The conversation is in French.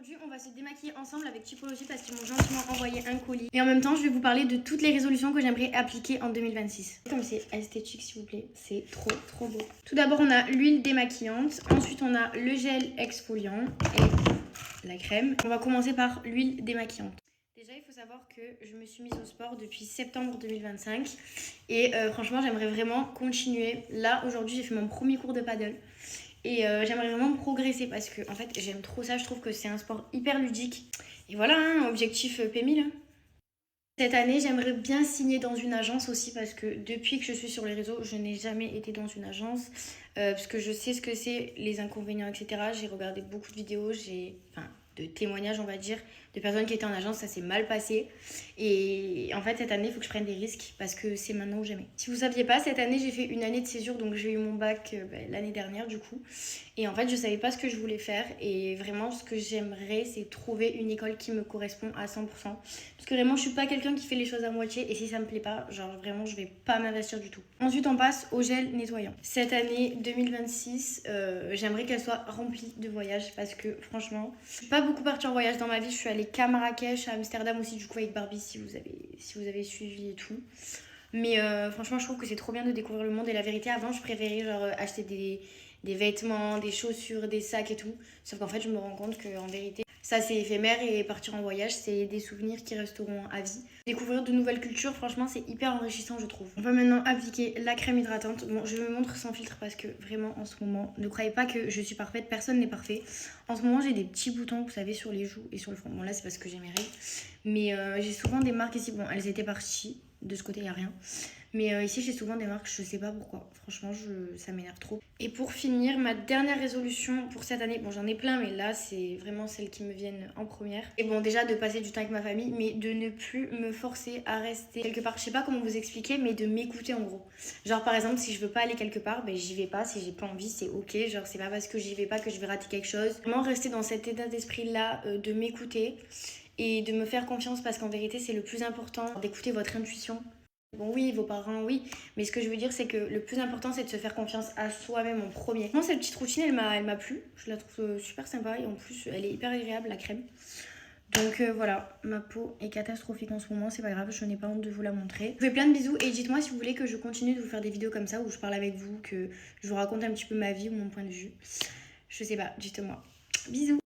Aujourd'hui, on va se démaquiller ensemble avec Typologie parce qu'ils m'ont gentiment envoyé un colis. Et en même temps, je vais vous parler de toutes les résolutions que j'aimerais appliquer en 2026. Comme c'est esthétique, s'il vous plaît, c'est trop beau. Tout d'abord, on a l'huile démaquillante. Ensuite, on a le gel exfoliant et la crème. On va commencer par l'huile démaquillante. Déjà, il faut savoir que je me suis mise au sport depuis septembre 2025 et franchement, j'aimerais vraiment continuer. Là, aujourd'hui, j'ai fait mon premier cours de paddle et j'aimerais vraiment progresser parce que en fait, j'aime trop ça. Je trouve que c'est un sport hyper ludique. Et voilà, hein, objectif P1000. Hein. Cette année, j'aimerais bien signer dans une agence aussi parce que depuis que je suis sur les réseaux, je n'ai jamais été dans une agence parce que je sais ce que c'est, les inconvénients, etc. J'ai regardé beaucoup de vidéos, de témoignages, on va dire, de personnes qui étaient en agence, ça s'est mal passé. Et en fait, cette année, il faut que je prenne des risques parce que c'est maintenant ou jamais. Si vous saviez pas, cette année, j'ai fait une année de césure, donc j'ai eu mon bac l'année dernière du coup. Et en fait, je savais pas ce que je voulais faire et vraiment, ce que j'aimerais, c'est trouver une école qui me correspond à 100%. Parce que vraiment, je suis pas quelqu'un qui fait les choses à moitié et si ça me plaît pas, genre vraiment, je vais pas m'investir du tout. Ensuite, on passe au gel nettoyant. Cette année 2026, j'aimerais qu'elle soit remplie de voyages parce que franchement, je suis pas beaucoup partie en voyage dans ma vie. Je suis allée qu'à Marrakech, à Amsterdam aussi, du coup, avec Barbie, si vous avez suivi et tout. Mais franchement, je trouve que c'est trop bien de découvrir le monde. Et la vérité, avant, je préférais genre acheter des vêtements, des chaussures, des sacs et tout. Sauf qu'en fait, je me rends compte qu'en vérité, ça c'est éphémère et partir en voyage, c'est des souvenirs qui resteront à vie. Découvrir de nouvelles cultures, franchement, c'est hyper enrichissant, je trouve. On va maintenant appliquer la crème hydratante. Bon, je me montre sans filtre parce que vraiment, en ce moment, ne croyez pas que je suis parfaite, personne n'est parfait. En ce moment, j'ai des petits boutons, vous savez, sur les joues et sur le front. Bon, là, c'est parce que j'ai mes règles. Mais j'ai souvent des marques ici. Bon, elles étaient parties. De ce côté, il n'y a rien. Mais ici, j'ai souvent des marques, je sais pas pourquoi. Franchement, ça m'énerve trop. Et pour finir, ma dernière résolution pour cette année, bon, j'en ai plein, mais là, c'est vraiment celles qui me viennent en première. Et bon, déjà, de passer du temps avec ma famille, mais de ne plus me forcer à rester quelque part. Je sais pas comment vous expliquer, mais de m'écouter en gros. Genre, par exemple, si je veux pas aller quelque part, ben j'y vais pas. Si j'ai pas envie, c'est ok. Genre, c'est pas parce que j'y vais pas que je vais rater quelque chose. Vraiment, rester dans cet état d'esprit-là, de m'écouter et de me faire confiance parce qu'en vérité, c'est le plus important d'écouter votre intuition. Bon oui, vos parents, oui, mais ce que je veux dire, c'est que le plus important, c'est de se faire confiance à soi-même en premier. Moi, cette petite routine, elle m'a plu. Je la trouve super sympa et en plus, elle est hyper agréable, la crème. Donc voilà, ma peau est catastrophique en ce moment, c'est pas grave, je n'ai pas honte de vous la montrer. Je vous fais plein de bisous et dites-moi si vous voulez que je continue de vous faire des vidéos comme ça où je parle avec vous, que je vous raconte un petit peu ma vie ou mon point de vue. Je sais pas, dites-moi. Bisous.